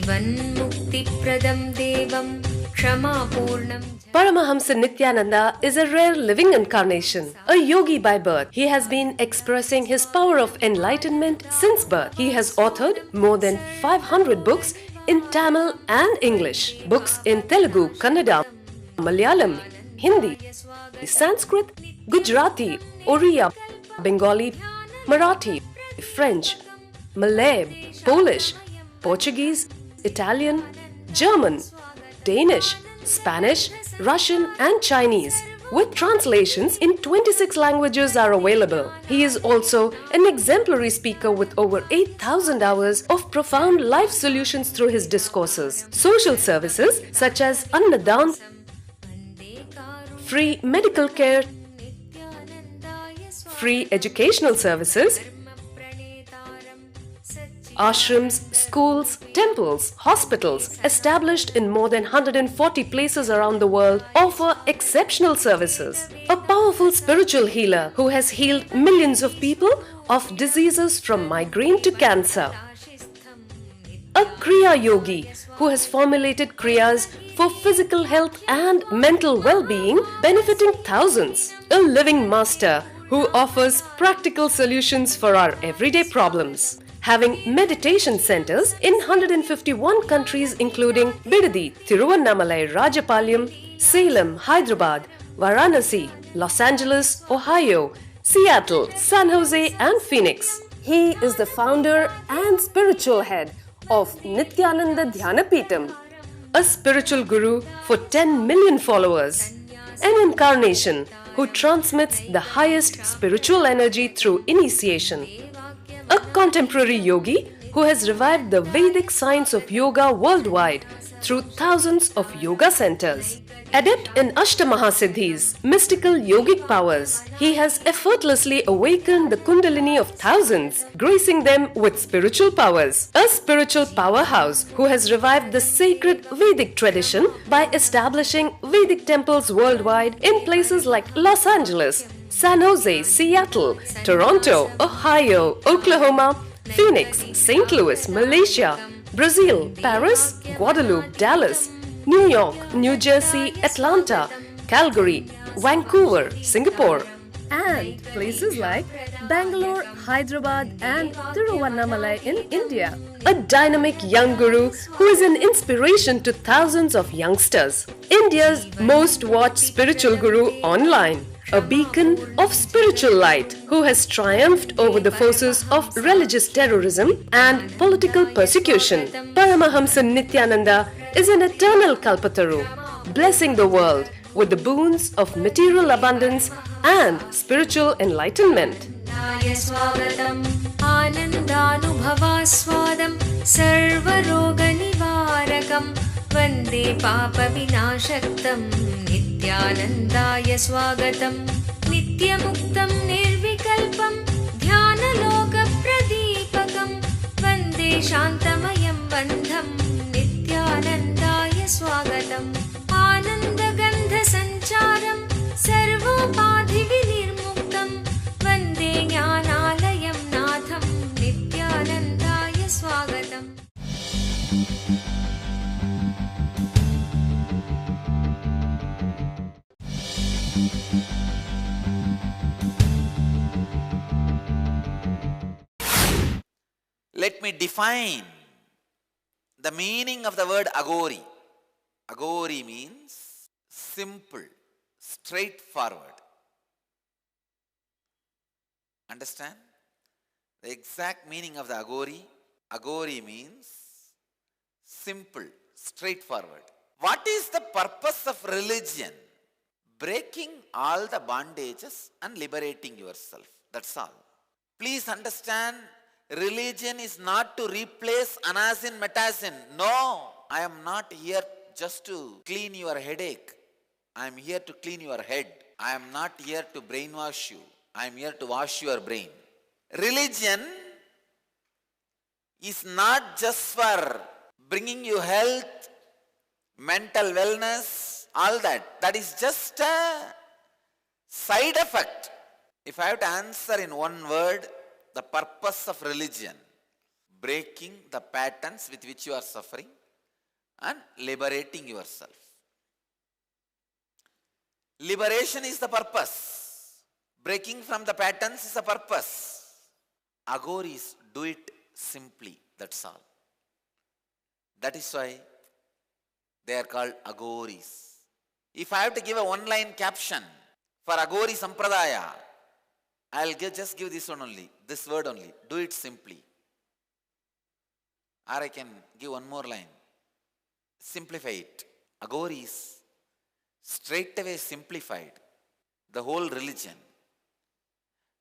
जीवन्मुक्तिप्रदं देवं क्षमापूर्णं Paramahamsa Nityananda is a rare living incarnation, a yogi by birth. He has been expressing his power of enlightenment since birth. He has authored more than 500 books in Tamil and English, books in Telugu, Kannada, Malayalam, Hindi, Sanskrit, Gujarati, Oriya, Bengali, Marathi, French, Malay, Polish, Portuguese, Italian, German, Danish, Spanish, Russian and Chinese, with translations in 26 languages are available. He is also an exemplary speaker with over 8,000 hours of profound life solutions through his discourses. Social services such as Annadan, free medical care, free educational services, ashrams, schools, temples, hospitals established in more than 140 places around the world offer exceptional services. A powerful spiritual healer who has healed millions of people of diseases from migraine to cancer. A Kriya Yogi who has formulated Kriyas for physical health and mental well-being, benefiting thousands. A living master who offers practical solutions for our everyday problems. Having meditation centers in 151 countries including Bidadi, Tiruvannamalai, Rajapalyam, Salem, Hyderabad, Varanasi, Los Angeles, Ohio, Seattle, San Jose and Phoenix. He is the founder and spiritual head of Nityananda Dhyanapitham, a spiritual guru for 10 million followers, an incarnation who transmits the highest spiritual energy through initiation. A contemporary yogi who has revived the Vedic science of yoga worldwide through thousands of yoga centers. Adept in Ashtamahasiddhis, mystical yogic powers, he has effortlessly awakened the Kundalini of thousands, gracing them with spiritual powers. A spiritual powerhouse who has revived the sacred Vedic tradition by establishing Vedic temples worldwide in places like Los Angeles, San Jose, Seattle, Toronto, Ohio, Oklahoma, Phoenix, St. Louis, Malaysia, Brazil, Paris, Guadeloupe, Dallas, New York, New Jersey, Atlanta, Calgary, Vancouver, Singapore, and places like Bangalore, Hyderabad, and Tiruvannamalai in India. A dynamic young guru who is an inspiration to thousands of youngsters. India's most watched spiritual guru online. A beacon of spiritual light who has triumphed over the forces of religious terrorism and political persecution. Paramahamsa Nityananda is an eternal Kalpataru, blessing the world with the boons of material abundance and spiritual enlightenment. आनन्दानुभवास्वादं सर्वरोगनिवारकं वन्दे पापविनाशक्तं नित्यानन्दाय स्वागतं नित्यमुक्तं निर्विकल्पं ध्यानलोकप्रदीपकं वन्दे शान्तमयं बन्धं नित्यानन्दाय स्वागतम् आनन्दगन्धसञ्चारं सर्वोपाधिविनिर्मुक्तं वन्दे ज्ञानालयं नाथं नित्यानन्दाय स्वागतम्. Let me define the meaning of the word Aghori. Aghori means simple, straightforward. Understand? The exact meaning of the Aghori. Aghori means simple, straightforward. What is the purpose of religion? Breaking all the bondages and liberating yourself. That's all. Please understand, religion is not to replace anasin, metasin. No, I am not here just to clean your headache. I am here to clean your head. I am not here to brainwash you. I am here to wash your brain. Religion is not just for bringing you health, mental wellness, all that. That is just a side effect. If I have to answer in one word, the purpose of religion, breaking the patterns with which you are suffering and liberating yourself. Liberation is the purpose. Breaking from the patterns is the purpose. Agouris do it simply, that's all. That is why they are called Agouris. If I have to give a one-line caption for Agouri Sampradaya, I'll just give this one only, this word only, do it simply. Or I can give one more line, simplify it. Agouris straight away simplified the whole religion.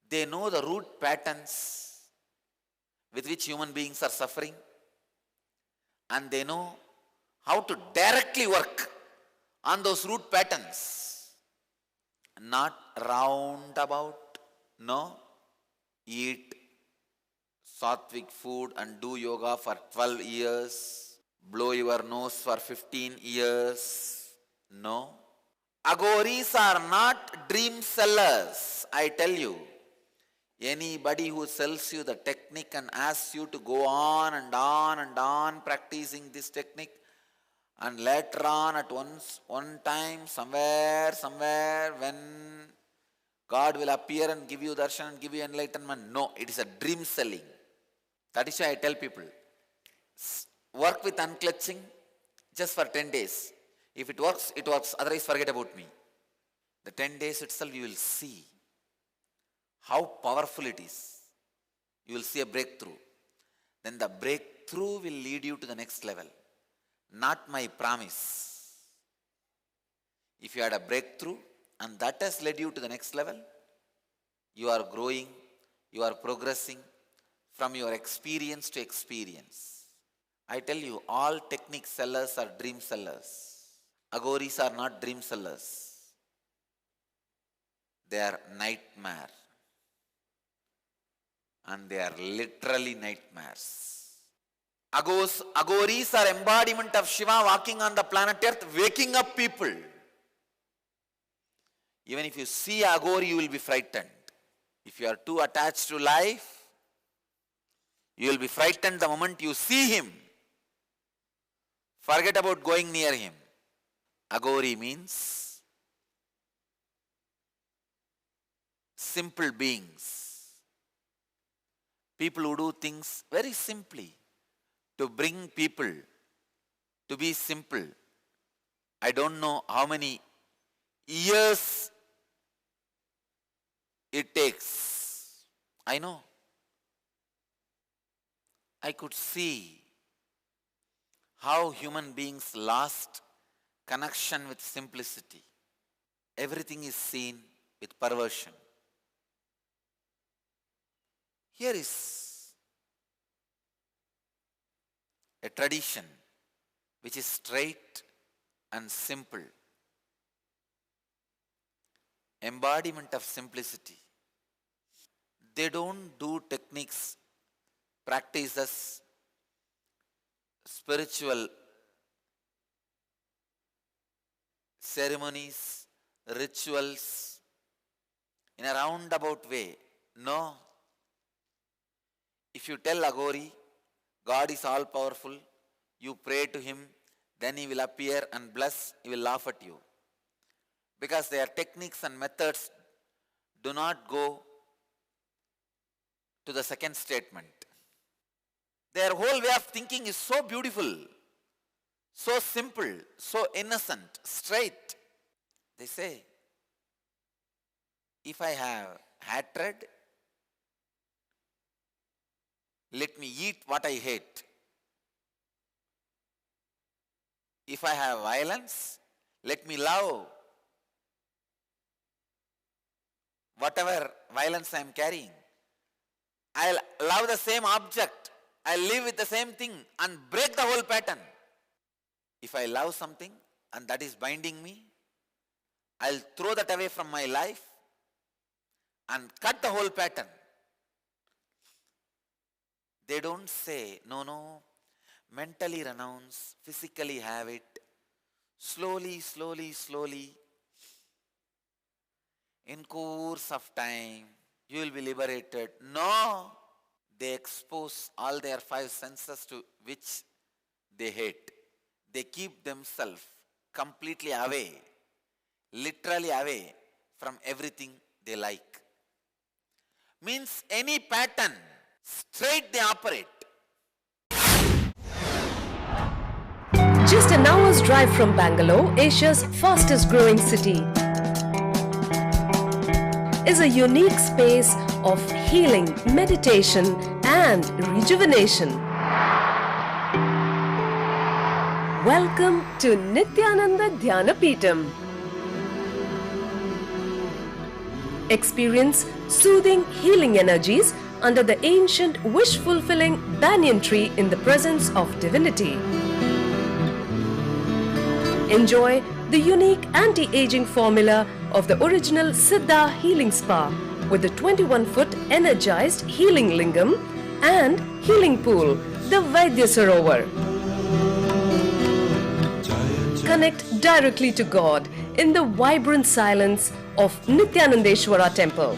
They know the root patterns with which human beings are suffering, and they know how to directly work on those root patterns. Not roundabout. No. Eat sattvic food and do yoga for 12 years. Blow your nose for 15 years. No. Agouris are not dream sellers, I tell you. Anybody who sells you the technique and asks you to go on and on and on practicing this technique, and later on at one time, somewhere when God will appear and give you darshan and give you enlightenment. No, it is a dream selling. That is why I tell people, work with unclutching just for 10 days. If it works, it works. Otherwise, forget about me. The 10 days itself, you will see how powerful it is. You will see a breakthrough. Then the breakthrough will lead you to the next level. Not my promise. If you had a breakthrough and that has led you to the next level, you are growing, you are progressing from your experience to experience. I tell you, all technique sellers are dream sellers. Agouris are not dream sellers. They are nightmare. And they are literally nightmares. Agouris are embodiment of Shiva walking on the planet Earth, waking up people. Even if you see Agouri, you will be frightened. If you are too attached to life, you will be frightened the moment you see him. Forget about going near him. Agouri means simple beings. People who do things very simply to bring people to be simple. I don't know how many years it takes. I know. I could see how human beings lost connection with simplicity. Everything is seen with perversion. Here is a tradition which is straight and simple. Embodiment of simplicity. They don't do techniques, practices, spiritual ceremonies, rituals in a roundabout way. No. If you tell Agouri, God is all powerful, you pray to him, then he will appear and bless, he will laugh at you. Because their techniques and methods do not go to the second statement. Their whole way of thinking is so beautiful, so simple, so innocent, straight. They say, if I have hatred, let me eat what I hate. If I have violence, let me love whatever violence I am carrying. I'll love the same object. I'll live with the same thing and break the whole pattern. If I love something and that is binding me, I'll throw that away from my life and cut the whole pattern. They don't say, no, mentally renounce, physically have it, slowly, in course of time, you will be liberated. No, they expose all their five senses to which they hate. They keep themselves completely away, literally away from everything they like. Means any pattern, straight they operate. Just an hour's drive from Bangalore, Asia's fastest growing city, is a unique space of healing, meditation and rejuvenation. Welcome to Nityananda Dhyanapitham. Experience soothing healing energies under the ancient wish-fulfilling banyan tree in the presence of divinity. Enjoy the unique anti-aging formula of the original Siddha Healing Spa with the 21-foot energized healing lingam and healing pool, the Vaidya Sarovar. Connect directly to God in the vibrant silence of Nityanandeshwara Temple.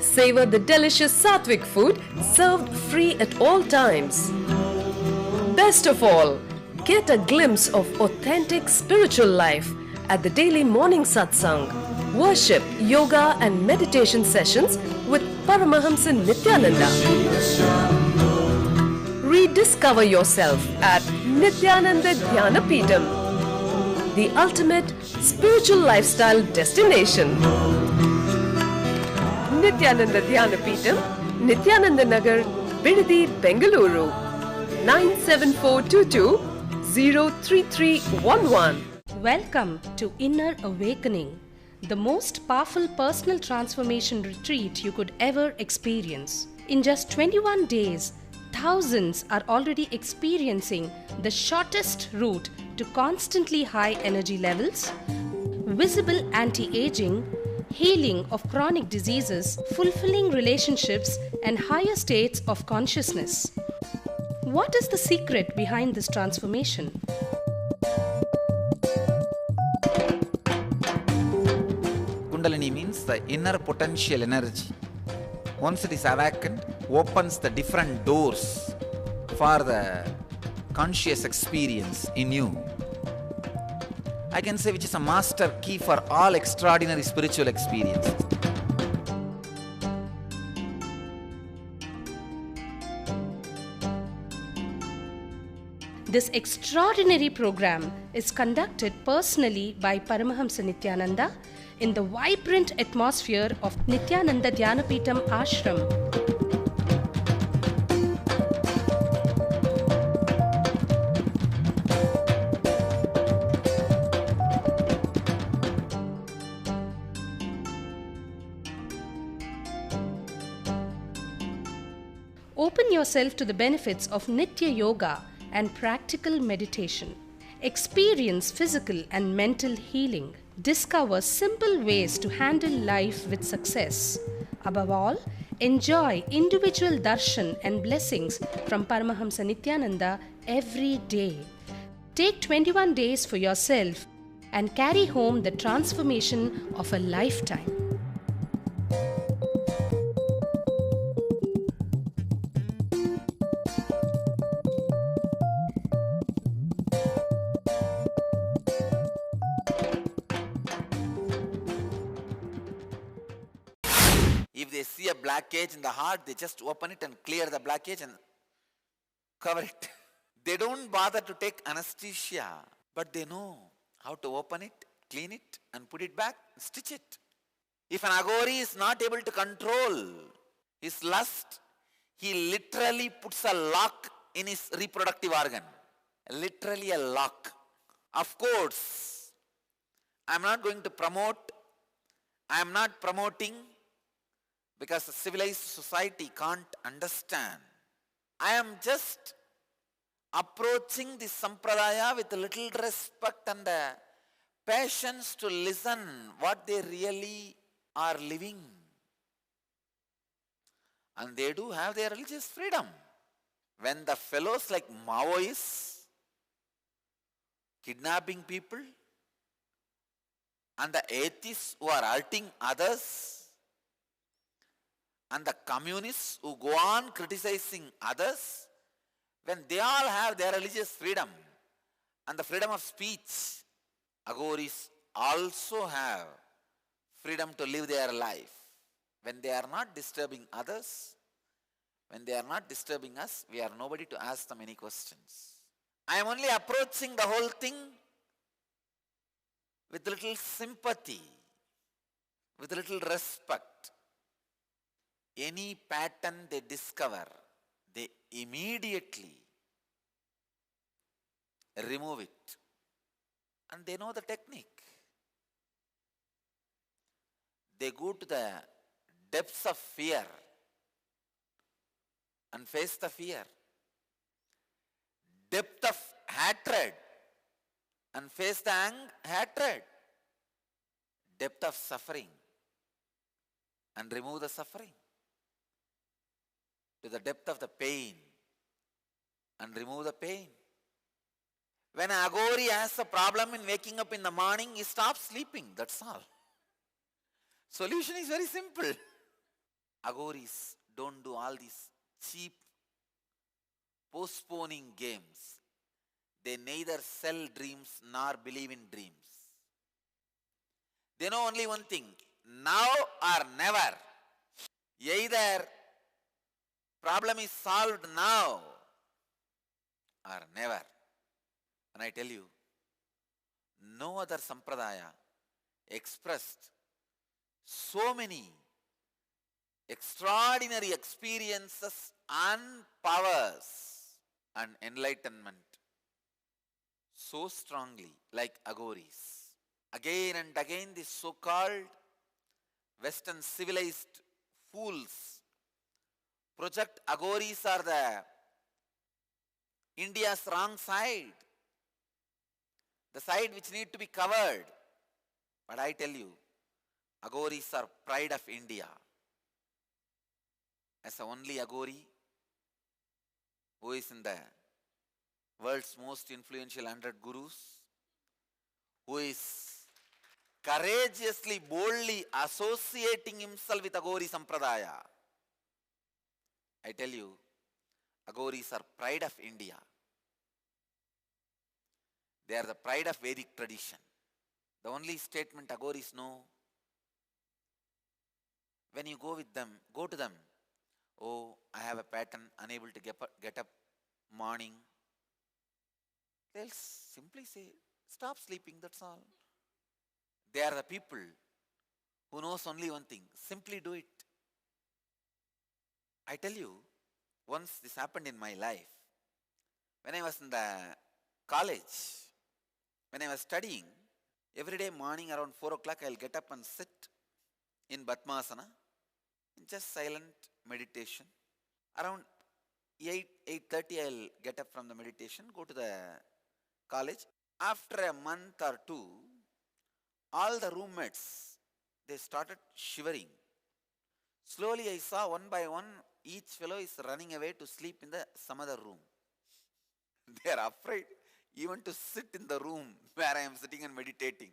Savor the delicious Sattvic food served free at all times. Best of all, get a glimpse of authentic spiritual life at the daily morning satsang, worship, yoga and meditation sessions with Paramahamsa Nityananda. Rediscover yourself at Nityananda Dhyanapitham, the ultimate spiritual lifestyle destination. Nityananda Dhyanapitham, Nityananda Nagar, Bidadi, Bengaluru, 97422 03311. Welcome to Inner Awakening, the most powerful personal transformation retreat you could ever experience. In just 21 days, thousands are already experiencing the shortest route to constantly high energy levels, visible anti-aging, healing of chronic diseases, fulfilling relationships, and higher states of consciousness. What is the secret behind this transformation? Kundalini means the inner potential energy. Once it is awakened, opens the different doors for the conscious experience in you. I can say which is a master key for all extraordinary spiritual experiences. This extraordinary program is conducted personally by Paramahamsa Nityananda in the vibrant atmosphere of Nityananda Dhyanapitham Ashram. Open yourself to the benefits of Nitya Yoga and practical meditation. Experience physical and mental healing. Discover simple ways to handle life with success. Above all, enjoy individual darshan and blessings from Paramahamsa Nityananda every day. Take 21 days for yourself and carry home the transformation of a lifetime. If they see a blockage in the heart, they just open it and clear the blockage and cover it. They don't bother to take anesthesia, but they know how to open it, clean it, and put it back, stitch it. If an Aghori is not able to control his lust, he literally puts a lock in his reproductive organ. Literally a lock. Of course, I am not promoting because a civilized society can't understand. I am just approaching this sampradaya with a little respect and patience to listen what they really are living. And they do have their religious freedom. When the fellows like Maoists kidnapping people, and the atheists who are hurting others, and the communists who go on criticizing others, when they all have their religious freedom and the freedom of speech, Aghoris also have freedom to live their life. When they are not disturbing others, when they are not disturbing us, we are nobody to ask them any questions. I am only approaching the whole thing with little sympathy, with little respect. Any pattern they discover, they immediately remove it. And they know the technique. They go to the depths of fear and face the fear. Depth of hatred and face the hatred. Depth of suffering and remove the suffering. To the depth of the pain and remove the pain. When an Aghori has a problem in waking up in the morning, he stops sleeping, that's all. Solution is very simple. Aghoris don't do all these cheap postponing games. They neither sell dreams nor believe in dreams. They know only one thing, now or never. Either problem is solved now or never. And I tell you, no other sampradaya expressed so many extraordinary experiences and powers and enlightenment so strongly like Aghoris. Again and again these so-called Western civilized fools project Aghoris are the India's wrong side, the side which need to be covered. But I tell you, Aghoris are pride of India. As the only Aghori who is in the world's most influential 100 gurus, who is courageously, boldly associating himself with Aghori Sampradaya. I tell you, Aghoris are pride of India. They are the pride of Vedic tradition. The only statement Aghoris know, when you go to them, oh, I have a pattern, unable to get up morning. They'll simply say, stop sleeping, that's all. They are the people who knows only one thing, simply do it. I tell you, once this happened in my life, when I was in the college, when I was studying, every day morning around 4 o'clock I'll get up and sit in Padmasana, just silent meditation. Around 8:30 I'll get up from the meditation, go to the college. After a month or two, all the roommates, they started shivering. Slowly I saw one by one, each fellow is running away to sleep in some other room. They are afraid even to sit in the room where I am sitting and meditating.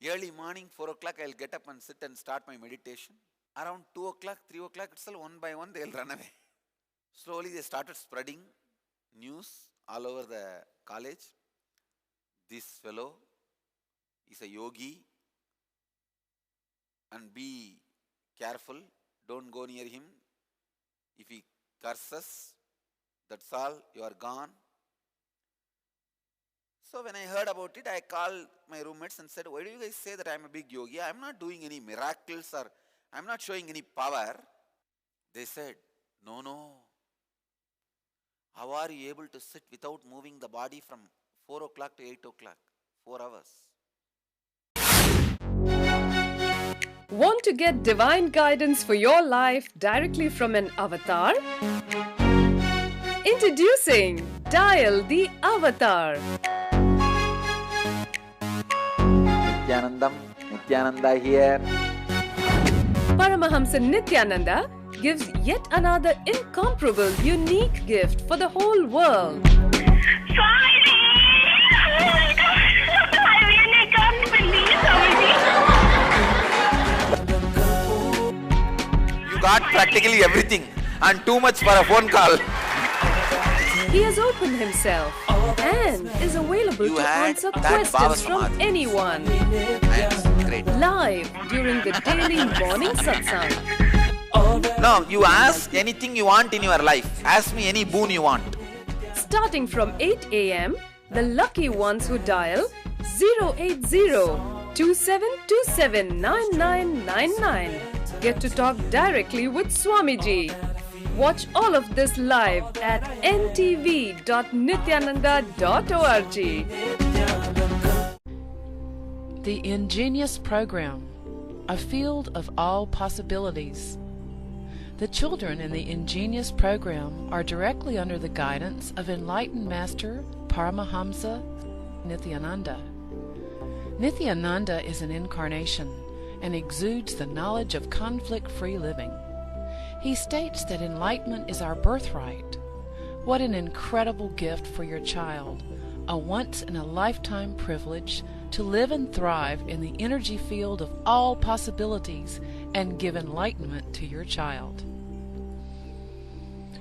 Early morning, 4 o'clock, I'll get up and sit and start my meditation. Around 2 o'clock, 3 o'clock itself, one by one, they'll run away. Slowly they started spreading news all over the college. This fellow is a yogi and be careful, don't go near him. If he curses, that's all, you are gone. So when I heard about it, I called my roommates and said, why do you guys say that I am a big yogi? I am not doing any miracles or I am not showing any power. They said, no. How are you able to sit without moving the body from 4 o'clock to 8 o'clock? 4 hours. Want to get divine guidance for your life directly from an avatar? Introducing Dial the Avatar. Nityananda here. Paramahamsa Nityananda gives yet another incomparable, unique gift for the whole world. Swami! I really can't believe got practically everything and too much for a phone call. He has opened himself and is available You to had answer that questions Baba from Samadhi. anyone. Nice. Great. Live during the daily morning satsang. Now, you ask anything you want in your life. Ask me any boon you want. Starting from 8 a.m., the lucky ones who dial 080-2727-9999 get to talk directly with Swamiji. Watch all of this live at ntv.nityananda.org. The Ingenious Program, a field of all possibilities. The children in the Ingenious Program are directly under the guidance of enlightened Master Paramahamsa Nityananda. Nityananda is an incarnation and exudes the knowledge of conflict-free living. He states that enlightenment is our birthright. What an incredible gift for your child, a once-in-a-lifetime privilege to live and thrive in the energy field of all possibilities and give enlightenment to your child.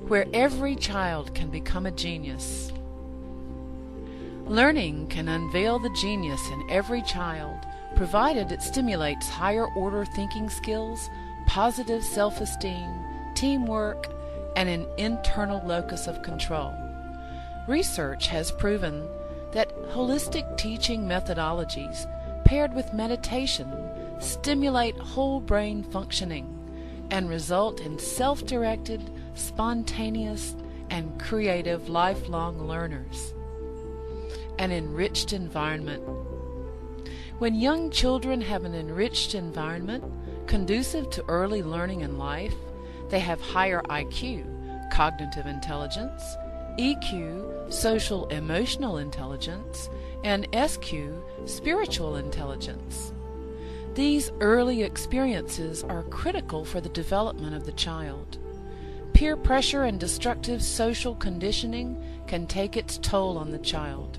Where every child can become a genius. Learning can unveil the genius in every child, provided it stimulates higher-order thinking skills, positive self-esteem, teamwork, and an internal locus of control. Research has proven that holistic teaching methodologies paired with meditation stimulate whole brain functioning and result in self-directed, spontaneous, and creative lifelong learners. An enriched environment. When young children have an enriched environment conducive to early learning in life, they have higher IQ, cognitive intelligence, EQ, social emotional intelligence, and SQ, spiritual intelligence. These early experiences are critical for the development of the child. Peer pressure and destructive social conditioning can take its toll on the child.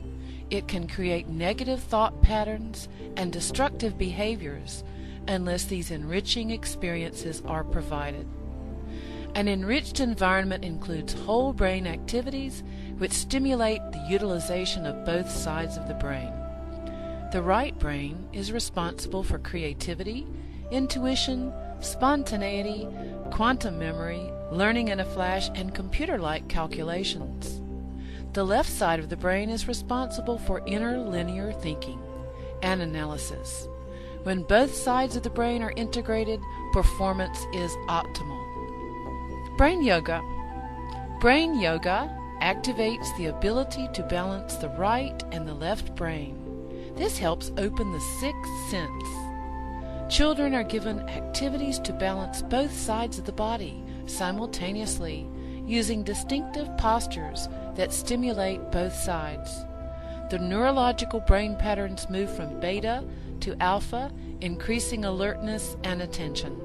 It can create negative thought patterns and destructive behaviors unless these enriching experiences are provided. An enriched environment includes whole brain activities which stimulate the utilization of both sides of the brain. The right brain is responsible for creativity, intuition, spontaneity, quantum memory, learning in a flash, and computer-like calculations. The left side of the brain is responsible for inner linear thinking and analysis. When both sides of the brain are integrated, performance is optimal. Brain Yoga. Brain Yoga activates the ability to balance the right and the left brain. This helps open the sixth sense. Children are given activities to balance both sides of the body simultaneously, using distinctive postures that stimulate both sides. The neurological brain patterns move from beta to alpha, increasing alertness and attention.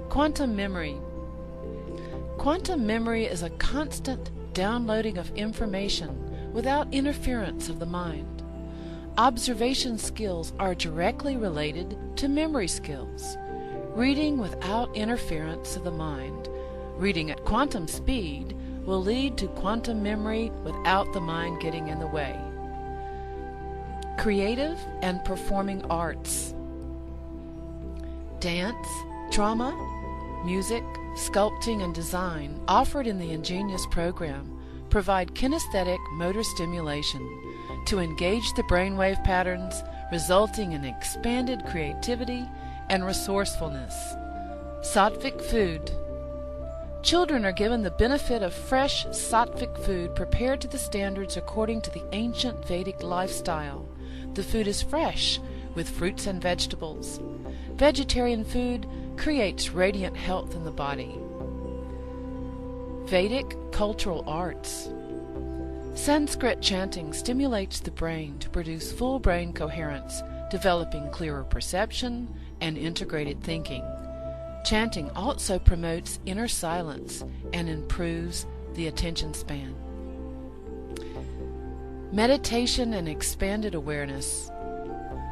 Quantum memory. Quantum memory is a constant downloading of information without interference of the mind. Observation skills are directly related to memory skills. Reading without interference of the mind, reading at quantum speed, will lead to quantum memory without the mind getting in the way. Creative and performing arts. Dance, drama, music, sculpting, and design offered in the Ingenious Program provide kinesthetic motor stimulation to engage the brainwave patterns, resulting in expanded creativity and resourcefulness. Sattvic food. Children are given the benefit of fresh sattvic food prepared to the standards according to the ancient Vedic lifestyle. The food is fresh, with fruits and vegetables. Vegetarian food creates radiant health in the body. Vedic cultural arts. Sanskrit chanting stimulates the brain to produce full brain coherence, developing clearer perception and integrated thinking. Chanting also promotes inner silence and improves the attention span. Meditation and expanded awareness.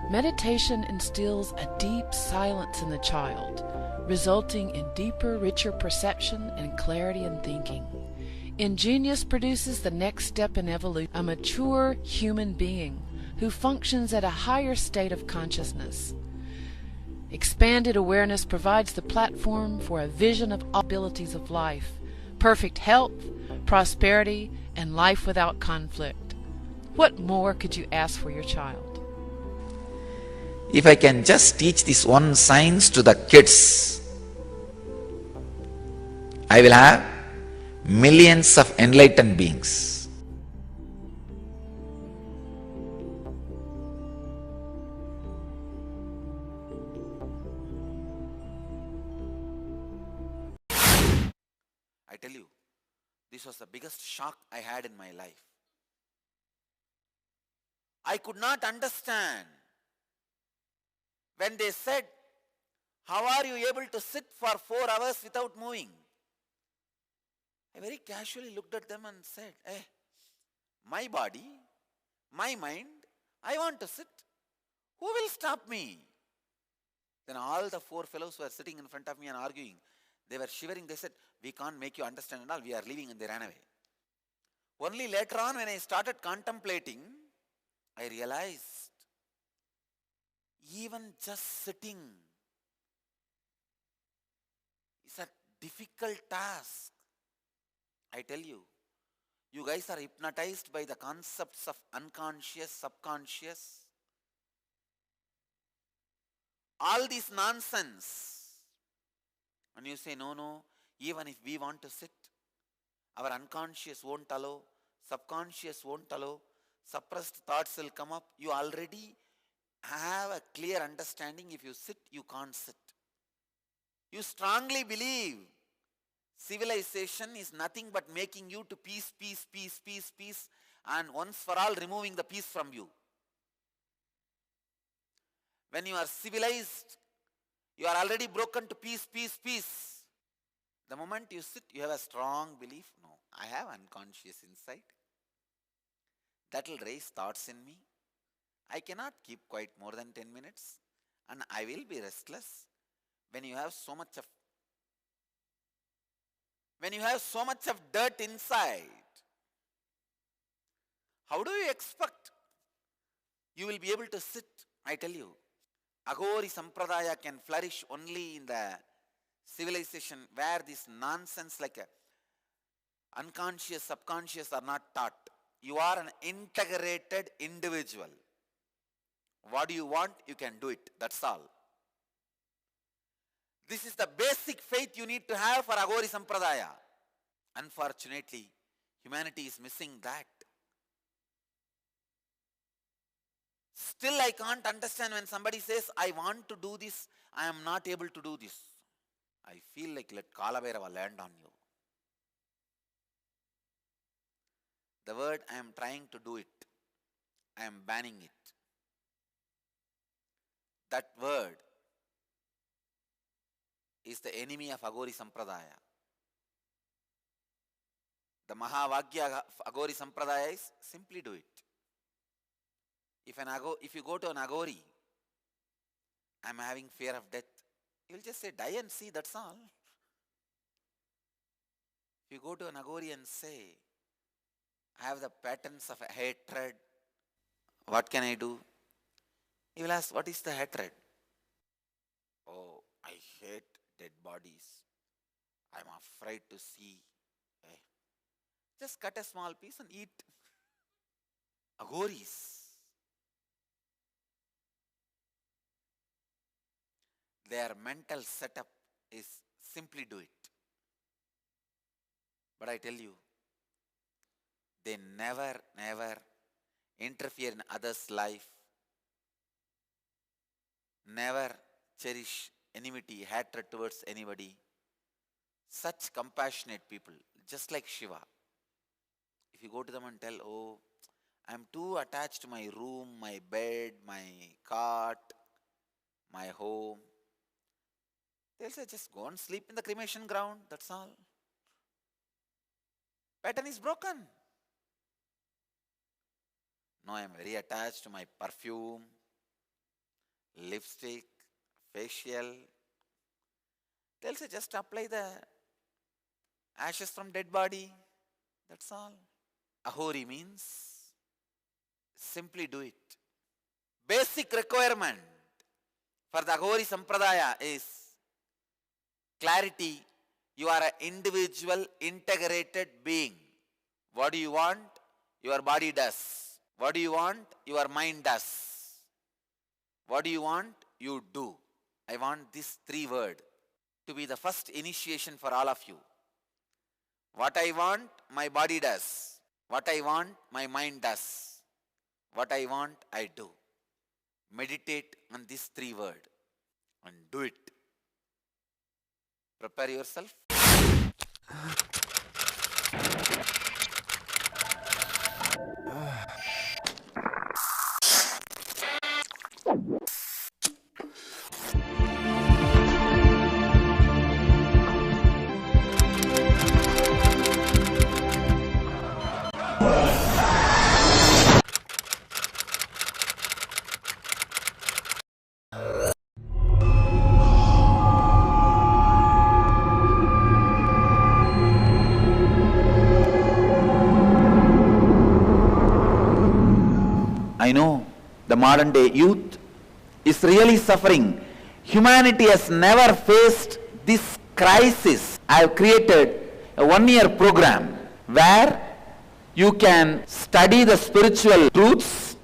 Meditation instills a deep silence in the child, resulting in deeper, richer perception and clarity in thinking. Ingenious produces the next step in evolution, a mature human being who functions at a higher state of consciousness. Expanded awareness provides the platform for a vision of all abilities of life, perfect health, prosperity, and life without conflict. What more could you ask for your child? If I can just teach this one science to the kids, I will have millions of enlightened beings. I tell you, this was the biggest shock I had in my life. I could not understand when they said, "How are you able to sit for 4 hours without moving?" I very casually looked at them and said, my body, my mind, I want to sit. Who will stop me? Then all the 4 fellows who were sitting in front of me and arguing, they were shivering. They said, "We can't make you understand and all, we are leaving," and they ran away. Only later on, when I started contemplating, I realized even just sitting is a difficult task. I tell you, you guys are hypnotized by the concepts of unconscious, subconscious, all this nonsense. And you say, no, even if we want to sit, our unconscious won't allow, subconscious won't allow, suppressed thoughts will come up. You already have a clear understanding. If you sit, you can't sit. You strongly believe civilization is nothing but making you to peace, and once for all removing the peace from you. When you are civilized, you are already broken to peace. The moment you sit, you have a strong belief, no, I have unconscious insight. That will raise thoughts in me. I cannot keep quiet more than 10 minutes and I will be restless. When you have so much of dirt inside, how do you expect you will be able to sit? I tell you, Aghori Sampradaya can flourish only in the civilization where this nonsense like unconscious, subconscious are not taught. You are an integrated individual. What do you want? You can do it. That's all. This is the basic faith you need to have for Aghori Sampradaya. Unfortunately, humanity is missing that. Still, I can't understand when somebody says, I want to do this, I am not able to do this. I feel like let Kala Bhairava land on you. The word I am trying to do it, I am banning it. That word is the enemy of Aghori Sampradaya. The Mahavagya of Aghori Sampradaya is simply do it. If you go to an Aghori, I am having fear of death, he will just say, die and see, that's all. If you go to an Aghori and say, I have the patterns of hatred, what can I do? He will ask, what is the hatred? Oh, I hate dead bodies. I am afraid to see. Just cut a small piece and eat. Aghoris. Their mental setup is simply do it. But I tell you, they never interfere in others' life. Never cherish enmity, hatred towards anybody. Such compassionate people, just like Shiva. If you go to them and tell, oh, I am too attached to my room, my bed, my cot, my home, they'll say, just go and sleep in the cremation ground, that's all. Pattern is broken. No, I am very attached to my perfume, lipstick, facial. They'll say just apply the ashes from dead body. That's all. Ahori means simply do it. Basic requirement for the Aghori Sampradaya is clarity. You are an individual, integrated being. What do you want? Your body does. What do you want? Your mind does. What do you want? You do. I want this 3 words to be the first initiation for all of you. What I want, my body does. What I want, my mind does. What I want, I do. Meditate on these 3 words and do it. Prepare yourself. I know the modern day youth is really suffering. Humanity has never faced this crisis. I have created a 1-year program where you can study the spiritual truths.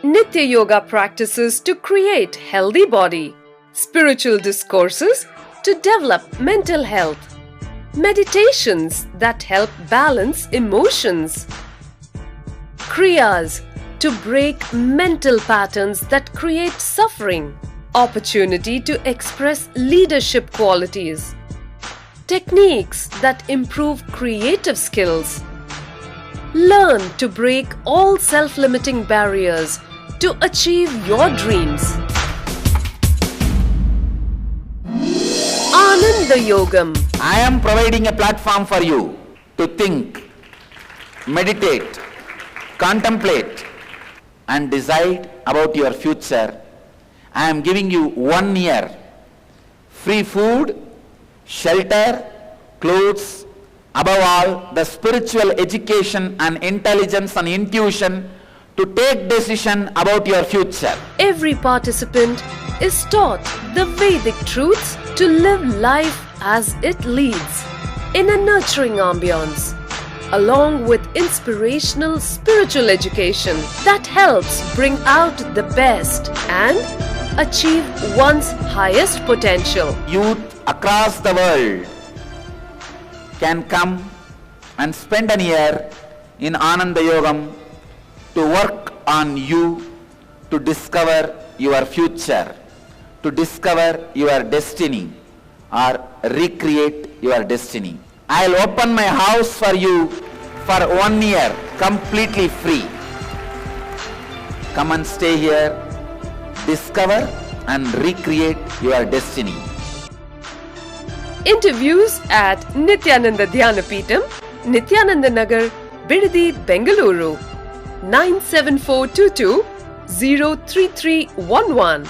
Nitya Yoga practices to create healthy body. Spiritual discourses to develop mental health. Meditations that help balance emotions. Kriyas to break mental patterns that create suffering. Opportunity to express leadership qualities. Techniques that improve creative skills. Learn to break all self-limiting barriers to achieve your dreams. Ananda Yogam. I am providing a platform for you to think, meditate, contemplate and decide about your future. I am giving you 1 year free food, shelter, clothes, above all the spiritual education and intelligence and intuition to take decision about your future. Every participant is taught the Vedic truths to live life as it leads in a nurturing ambience, along with inspirational spiritual education that helps bring out the best and achieve one's highest potential. Youth across the world can come and spend a year in Ananda Yogam to work on you to discover your future, to discover your destiny or recreate your destiny. I'll open my house for you for 1 year completely free. Come and stay here, discover and recreate your destiny. Interviews at Nityananda Dhyanapitham, Nityananda Nagar, Bidadi, Bengaluru, 97422 03311.